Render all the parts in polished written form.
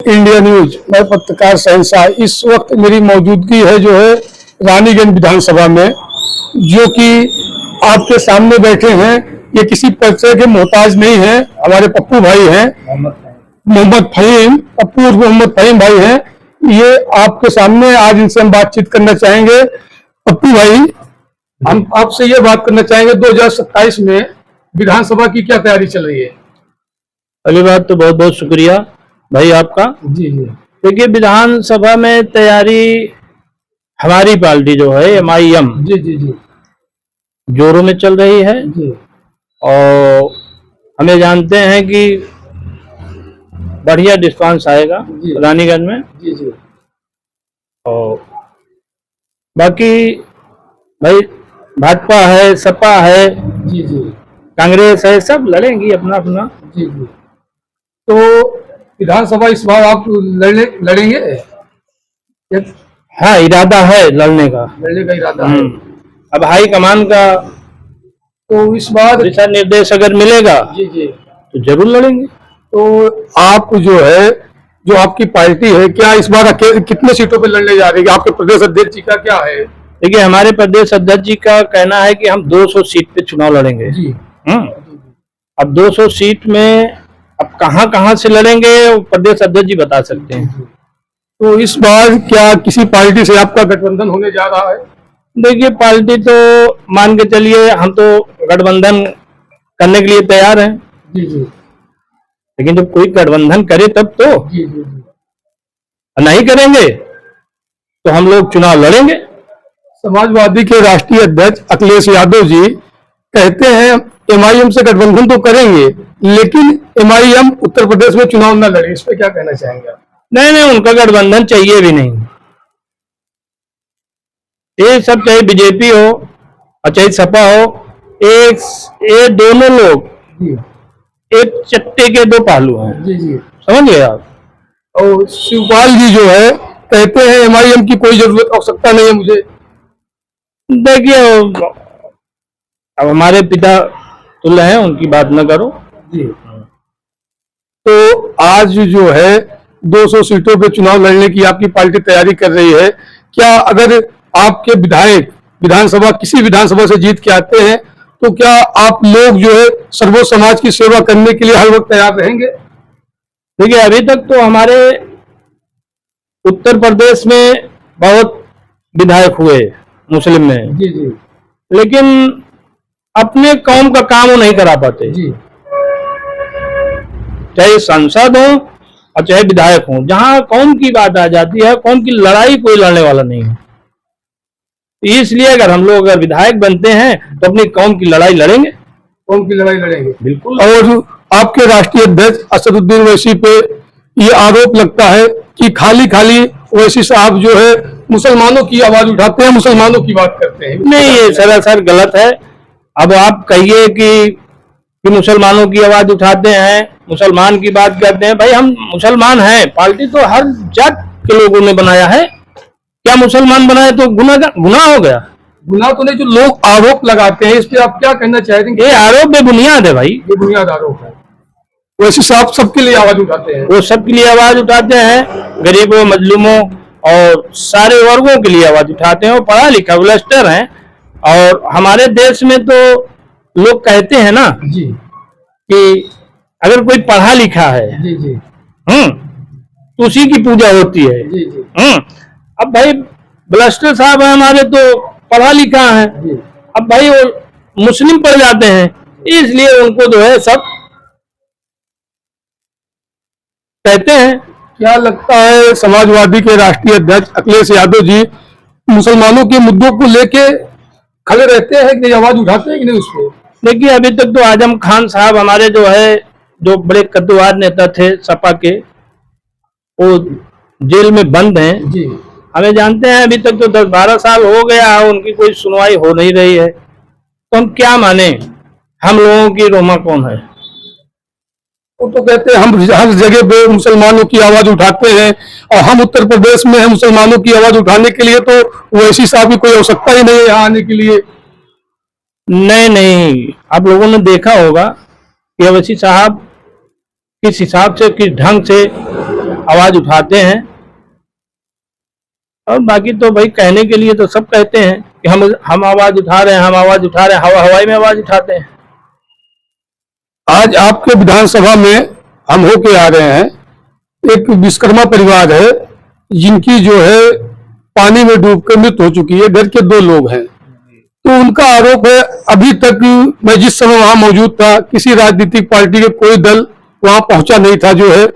India news, मैं पत्रकार शहनशाह। इस वक्त मेरी मौजूदगी है जो है रानीगंज विधानसभा में, जो कि आपके सामने बैठे हैं। ये किसी परिचय के मोहताज नहीं है, हमारे पप्पू भाई हैं, मोहम्मद फहीम, पप्पू मोहम्मद फहीम भाई हैं। ये आपके सामने आज इनसे हम बातचीत करना चाहेंगे। पप्पू भाई, हम आपसे ये बात करना चाहेंगे 2027 में विधानसभा की क्या तैयारी चल रही है? पहली बात तो बहुत बहुत शुक्रिया भाई आपका। जी जी। देखिए, विधानसभा में तैयारी हमारी पार्टी जो है MIM जी जी जी जोरों में चल रही है जी। और हमें जानते हैं कि बढ़िया रिस्पांस आएगा रानीगंज में। जी जी। और बाकी भाई भाजपा है, सपा है, जी जी कांग्रेस है, सब लड़ेंगी अपना अपना। जी जी। तो विधानसभा इस बार आप लड़ेंगे? हाँ, इरादा है लड़ने का। लड़ने का इरादा है। अब हाई कमान का तो इस बार दिशा निर्देश अगर मिलेगा जी जी तो जरूर लड़ेंगे। तो आप जो है, जो आपकी पार्टी है, क्या इस बार कितने सीटों पे लड़ने जा रही है? आपके प्रदेश अध्यक्ष जी का क्या है? देखिए, हमारे प्रदेश अध्यक्ष जी का कहना है कि हम 200 सीट पे चुनाव लड़ेंगे जी। अब 200 सीट में अब कहां कहां से लड़ेंगे वो प्रदेश अध्यक्ष जी बता सकते हैं। तो इस बार क्या किसी पार्टी से आपका गठबंधन होने जा रहा है? देखिए, पार्टी तो मान के चलिए, हम तो गठबंधन करने के लिए तैयार हैं जी जी। लेकिन जब कोई गठबंधन करे तब तो। जी जी जी। नहीं करेंगे तो हम लोग चुनाव लड़ेंगे। समाजवादी के राष्ट्रीय अध्यक्ष अखिलेश यादव जी कहते हैं MIM से गठबंधन तो करेंगे, लेकिन MIM उत्तर प्रदेश में चुनाव न लड़े। इस पे क्या कहना चाहेंगे आप? नहीं नहीं, उनका गठबंधन चाहिए भी नहीं। ये सब चाहे बीजेपी हो और चाहे सपा हो, ये दोनों लोग जी। एक चट्टे के दो पहलू हैं। जी जी, समझ गए आप। और शिवपाल जी जो है कहते हैं MIM की कोई जरूरत आवश्यकता नहीं है मुझे। देखिए, अब हमारे पिता तुल्य हैं, उनकी बात न करो जी। तो आज जो है 200 सीटों पे चुनाव लड़ने की आपकी पार्टी तैयारी कर रही है। क्या अगर आपके विधायक विधानसभा किसी विधानसभा से जीत के आते हैं तो क्या आप लोग जो है सर्वोच्च समाज की सेवा करने के लिए हर वक्त तैयार रहेंगे? देखिए, अभी तक तो हमारे उत्तर प्रदेश में बहुत विधायक हुए मुस्लिम में जी जी, लेकिन अपने कौम का काम वो नहीं करा पाते जी। चाहे सांसद हो और चाहे विधायक हो, जहां कौम की बात आ जाती है, कौम की लड़ाई कोई लड़ने वाला नहीं है। इसलिए अगर हम लोग अगर विधायक बनते हैं तो अपनी कौम की लड़ाई लड़ेंगे। कौम की लड़ाई लड़ेंगे, बिल्कुल। और आपके राष्ट्रीय अध्यक्ष असदुद्दीन ओवैसी पे ये आरोप लगता है कि खाली खाली ओवैसी साहब जो है मुसलमानों की आवाज उठाते हैं, मुसलमानों की बात करते हैं। नहीं, ये सरासर गलत है। अब आप कहिए कि मुसलमानों की आवाज उठाते हैं, मुसलमान की बात करते हैं। भाई, हम मुसलमान हैं, पार्टी तो हर जात के लोगों ने बनाया है। क्या मुसलमान बनाए तो गुनाह हो गया? गुनाह तो नहीं, जो लोग आरोप लगाते हैं इस पे आप क्या कहना चाहते हैं? ये आरोप बेबुनियाद है भाई, बेबुनियाद आरोप है। वैसे साहब सबके लिए आवाज उठाते हैं, वो सबके लिए आवाज उठाते हैं, गरीबों, मजलूमों और सारे वर्गों के लिए आवाज उठाते हैं। वो पढ़ा लिखा ब्लस्टर हैं। और हमारे देश में तो लोग कहते हैं ना जी कि अगर कोई पढ़ा लिखा है जी जी तो उसी की पूजा होती है जी जी। अब भाई ब्लस्टर साहब है हमारे, तो पढ़ा लिखा है। अब भाई वो मुस्लिम पढ़ जाते हैं, इसलिए उनको जो है सब कहते हैं। क्या लगता है समाजवादी के राष्ट्रीय अध्यक्ष अखिलेश यादव जी मुसलमानों के मुद्दों को लेके खड़े रहते हैं कि आवाज उठाते हैं कि नहीं उस पर? देखिए, अभी तक तो आजम खान साहब हमारे जो है, जो बड़े कद्दूवार नेता थे सपा के, वो जेल में बंद हैं जी। हमें जानते हैं, अभी तक तो 10-12 साल हो गया, उनकी कोई सुनवाई हो नहीं रही है। तो हम क्या माने? हम लोगों की रोमा कौन है? वो तो कहते हैं हम हर जगह पे मुसलमानों की आवाज उठाते हैं और हम उत्तर प्रदेश में हैं मुसलमानों की आवाज उठाने के लिए, तो ओवैसी साहब की कोई आवश्यकता ही नहीं है यहाँ आने के लिए। नहीं नहीं, आप लोगों ने देखा होगा कि ओवैसी साहब किस हिसाब से, किस ढंग से आवाज उठाते हैं। और बाकी तो भाई कहने के लिए तो सब कहते हैं कि हम आवाज उठा रहे हैं, हम आवाज उठा रहे हैं, हवा हवाई में आवाज उठाते हैं। आज आपके विधानसभा में हम होके आ रहे हैं, एक विश्वकर्मा परिवार है जिनकी जो है पानी में डूबकर मृत्यु हो चुकी है, घर के 2 लोग हैं। तो उनका आरोप है, अभी तक मैं जिस समय वहां मौजूद था किसी राजनीतिक पार्टी के कोई दल वहां पहुंचा नहीं था जो है।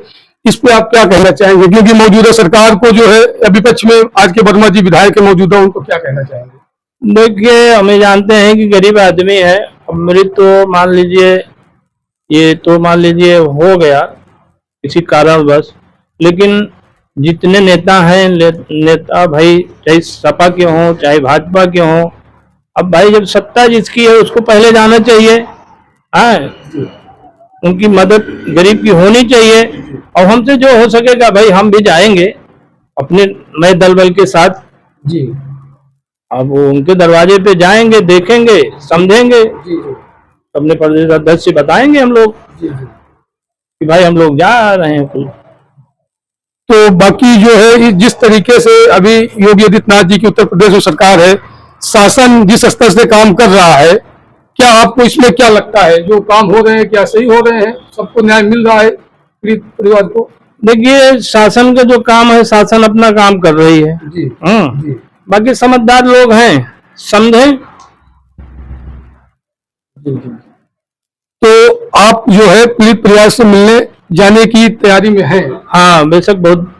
इस पे आप क्या कहना चाहेंगे, क्योंकि मौजूदा सरकार को जो है विपक्ष में आज के वर्मा जी विधायक मौजूदा, उनको क्या कहना चाहेंगे? देखिए, हमें जानते हैं कि गरीब आदमी है। अब मृत्यु मान लीजिए, ये तो मान लीजिए हो गया किसी कारणवश, लेकिन जितने नेता हैं, नेता भाई चाहे सपा के हों चाहे भाजपा के हों, अब भाई जब सत्ता जिसकी है उसको पहले जाना चाहिए। उनकी मदद गरीब की होनी चाहिए। और हमसे जो हो सकेगा भाई हम भी जाएंगे अपने नए दल बल के साथ जी। अब वो उनके दरवाजे पे जाएंगे, देखेंगे, समझेंगे, अपने प्रदेश अध्यक्ष से बताएंगे हम लोग कि भाई हम लोग जा रहे हैं कुछ। तो बाकी जो है जिस तरीके से अभी योगी आदित्यनाथ जी की उत्तर प्रदेश में सरकार है, शासन जिस स्तर से काम कर रहा है, क्या आपको इसमें क्या लगता है, जो काम हो रहे हैं क्या सही हो रहे हैं, सबको न्याय मिल रहा है पीड़ित परिवार को? देखिए, शासन का जो काम है, शासन अपना काम कर रही है जी। जी। बाकी समझदार लोग हैं, समझें। तो आप जो है पीड़ित परिवार से मिलने जाने की तैयारी में हैं? हाँ, बेशक बहुत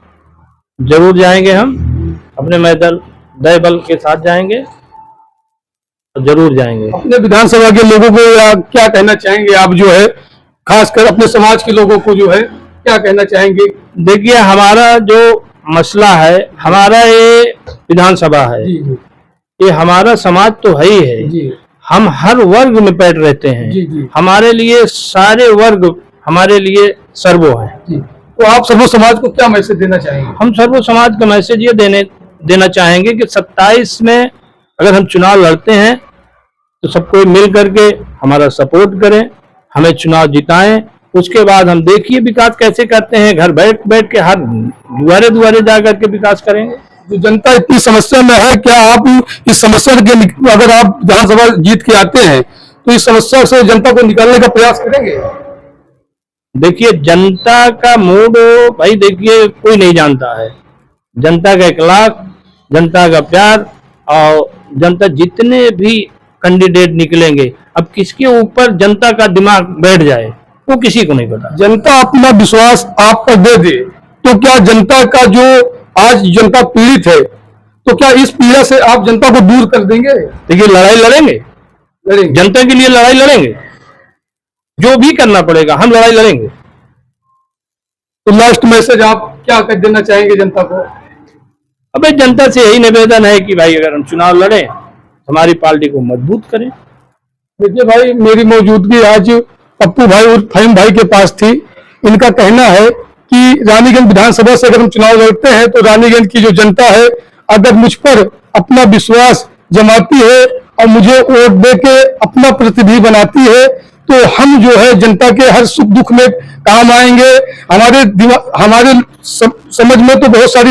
जरूर जाएंगे। हम अपने दल बल के साथ जाएंगे, जरूर जाएंगे। अपने विधानसभा के लोगों को या क्या कहना चाहेंगे आप, जो है खासकर अपने समाज के लोगों को जो है क्या कहना चाहेंगे? देखिए, हमारा जो मसला है, हमारा ये विधानसभा है, ये हमारा समाज तो है ही है जी। हम हर वर्ग में पैठ रहते हैं जी। हमारे लिए सारे वर्ग हमारे लिए सर्वो है। तो आप सर्व समाज को क्या मैसेज देना चाहेंगे? हम सर्व समाज का मैसेज ये देना चाहेंगे कि 27 में अगर हम चुनाव लड़ते हैं तो सबको मिल करके हमारा सपोर्ट करें, हमें चुनाव जिताएं। उसके बाद हम देखिए विकास कैसे करते हैं, घर बैठ के हर दुआरे जा करके विकास करेंगे। जो जनता इतनी समस्या में है, क्या आप इस समस्या के, अगर आप विधानसभा जीत के आते हैं तो इस समस्या से जनता को निकालने का प्रयास करेंगे? देखिए, जनता का मूड भाई देखिए कोई नहीं जानता है। जनता का इखलास, जनता का प्यार, और जनता जितने भी कैंडिडेट निकलेंगे, अब किसके ऊपर जनता का दिमाग बैठ जाए वो किसी को नहीं पता। जनता अपना विश्वास आप पर दे दे तो क्या जनता का जो आज जनता पीड़ित है, तो क्या इस पीड़ा से आप जनता को दूर कर देंगे? देखिए, लड़ाई लड़ेंगे, जनता के लिए लड़ाई लड़ेंगे, जो भी करना पड़ेगा हम लड़ाई लड़ेंगे। तो लास्ट मैसेज आप क्या कर देना चाहेंगे जनता को? अबे जनता से यही निवेदन है कि भाई अगर हम चुनाव लड़ें हमारी पार्टी को मजबूत करें। देखिए भाई, मेरी मौजूदगी आज पप्पू भाई और फहीम भाई के पास थी। इनका कहना है कि रानीगंज विधानसभा से अगर हम चुनाव लड़ते हैं तो रानीगंज की जो जनता है अगर मुझ पर अपना विश्वास जमाती है और मुझे वोट दे के अपना प्रतिनिधि बनाती है तो हम जो है जनता के हर सुख दुख में काम आएंगे। हमारे समझ में तो बहुत सारी